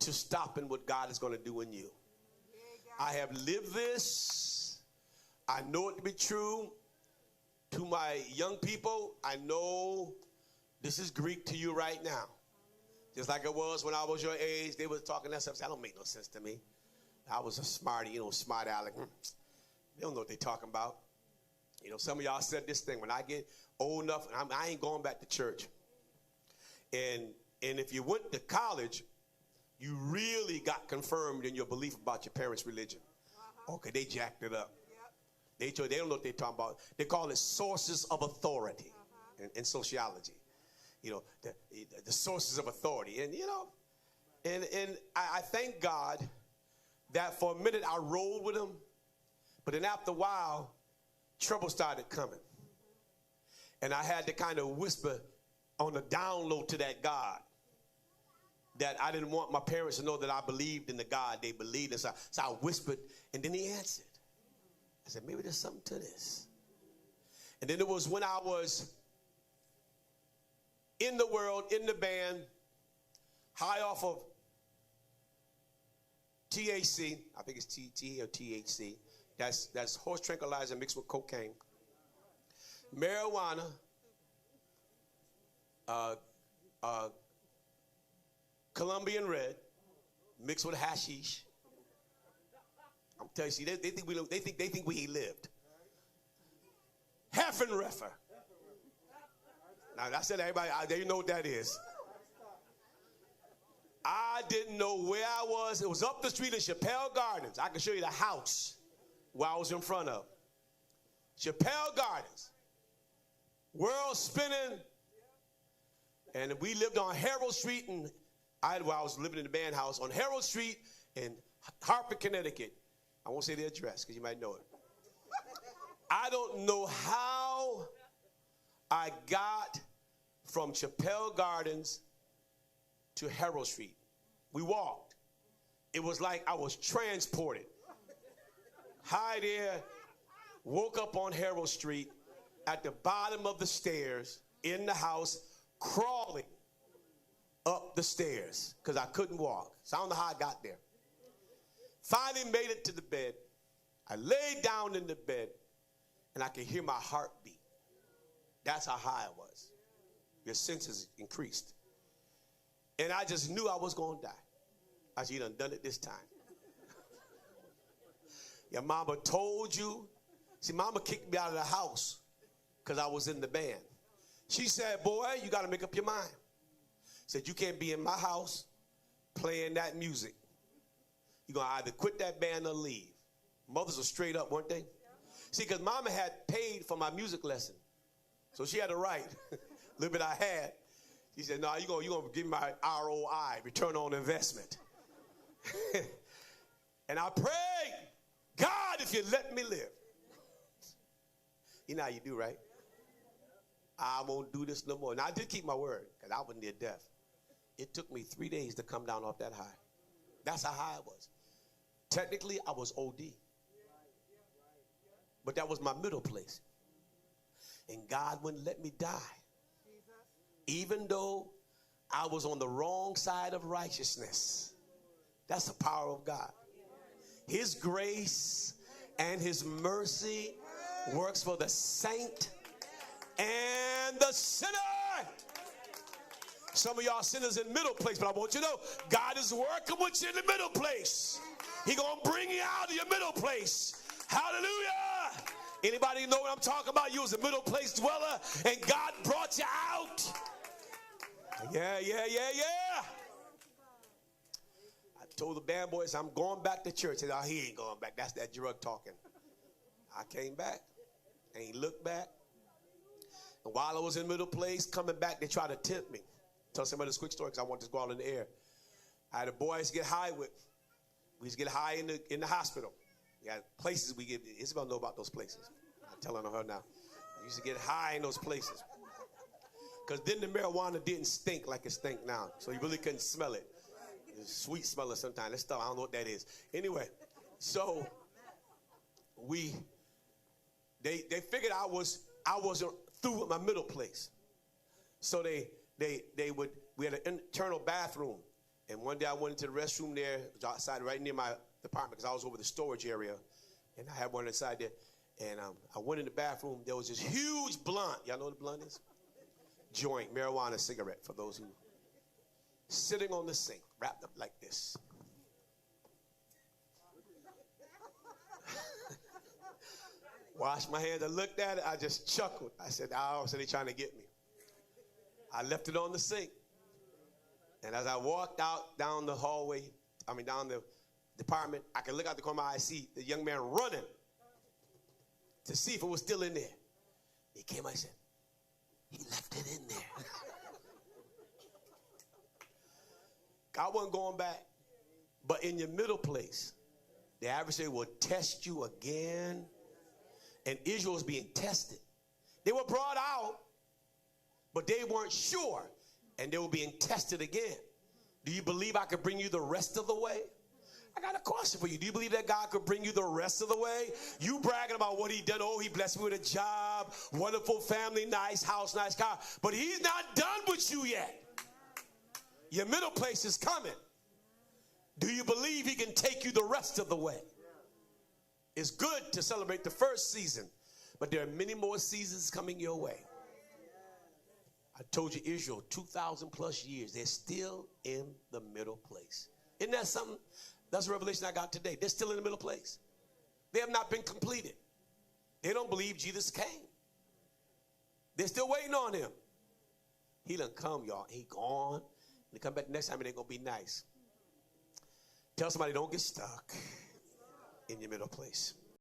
to stopping what God is going to do in you. I have lived this. I know it to be true. To my young people, I know this is Greek to you right now. Just like it was when I was your age. They were talking that stuff. That don't make no sense to me. I was a smarty, smart aleck. They don't know what they're talking about. Some of y'all said this thing. When I get old enough, I ain't going back to church. And if you went to college, you really got confirmed in your belief about your parents' religion. Okay, they jacked it up. They don't know what they're talking about. They call it sources of authority in sociology. The sources of authority. And I thank God that for a minute I rolled with them, but then after a while, trouble started coming. And I had to kind of whisper on the download to that God that I didn't want my parents to know that I believed in the God they believed in. So I whispered, and then he answered. I said, maybe there's something to this. And then it was when I was in the world, in the band, high off of THC. I think it's T or THC. That's horse tranquilizer mixed with cocaine. Marijuana. Colombian red mixed with hashish. I'm telling you, see, they think we lived. Heffenreffer. Now I said everybody, they know what that is. I didn't know where I was. It was up the street in Chappelle Gardens. I can show you the house where I was in front of. Chappelle Gardens. World spinning. And we lived on Harold Street, and I was living in the band house on Harold Street in Hartford, Connecticut. I won't say the address because you might know it. I don't know how I got from Chappelle Gardens to Harold Street. We walked. It was like I was transported. Hi there. Woke up on Harold Street at the bottom of the stairs in the house, crawling up the stairs because I couldn't walk. So I don't know how I got there. Finally made it to the bed. I laid down in the bed, and I could hear my heart beat. That's how high I was. Your senses increased. And I just knew I was going to die. I said, you done it this time. Your mama told you. See, mama kicked me out of the house because I was in the band. She said, boy, you got to make up your mind. Said, you can't be in my house playing that music. You're going to either quit that band or leave. Mothers were straight up, weren't they? See, because mama had paid for my music lesson. So she had a right. A little bit I had. She said, no, you're going to give me my ROI, return on investment. And I prayed, God, if you let me live. You know how you do, right? I won't do this no more. Now, I did keep my word because I was near death. It took me 3 days to come down off that high. That's how high I was. Technically, I was OD. But that was my middle place. And God wouldn't let me die. Even though I was on the wrong side of righteousness. That's the power of God. His grace and his mercy works for the saint and the sinner. Some of y'all sinners in middle place, but I want you to know God is working with you in the middle place. He's going to bring you out of your middle place. Hallelujah. Anybody know what I'm talking about? You was a middle place dweller and God brought you out. Yeah. I told the band boys I'm going back to church. They said, oh, he ain't going back. That's that drug talking. I came back. Ain't looked back. And while I was in middle place, coming back, they tried to tempt me. Tell somebody this quick story because I want this to go out in the air. I had a boy I used to get high with. We used to get high in the hospital. We got places we get. Isabel know about those places. I'm telling her now. We used to get high in those places. Because then the marijuana didn't stink like it stink now. So you really couldn't smell it. It's a sweet smeller sometimes. That stuff, I don't know what that is. Anyway, so they figured I wasn't through with my middle place. So we had an internal bathroom And one day I went into the restroom there, outside right near my apartment, because I was over the storage area. And I had one inside there. And I went in the bathroom. There was this huge blunt. Y'all know what a blunt is? Joint, marijuana cigarette, for those who. Sitting on the sink, wrapped up like this. Washed my hands. I looked at it. I just chuckled. I said, oh, so they're trying to get me. I left it on the sink. And as I walked out down the hallway, down the department, I could look out the corner of my eye and see the young man running to see if it was still in there. He came out and said, he left it in there. I wasn't going back. But in your middle place, the adversary will test you again. And Israel was being tested. They were brought out, but they weren't sure. And they were being tested again. Do you believe I could bring you the rest of the way? I got a question for you. Do you believe that God could bring you the rest of the way? You bragging about what he did. Oh, he blessed me with a job, wonderful family, nice house, nice car. But he's not done with you yet. Your middle place is coming. Do you believe he can take you the rest of the way? It's good to celebrate the first season, but there are many more seasons coming your way. I told you Israel, 2,000 plus years, they're still in the middle place. Isn't that something? That's a revelation I got today. They're still in the middle place. They have not been completed. They don't believe Jesus came. They're still waiting on him. He done come, y'all. He gone. They come back next time and they're going to be nice. Tell somebody, don't get stuck in your middle place.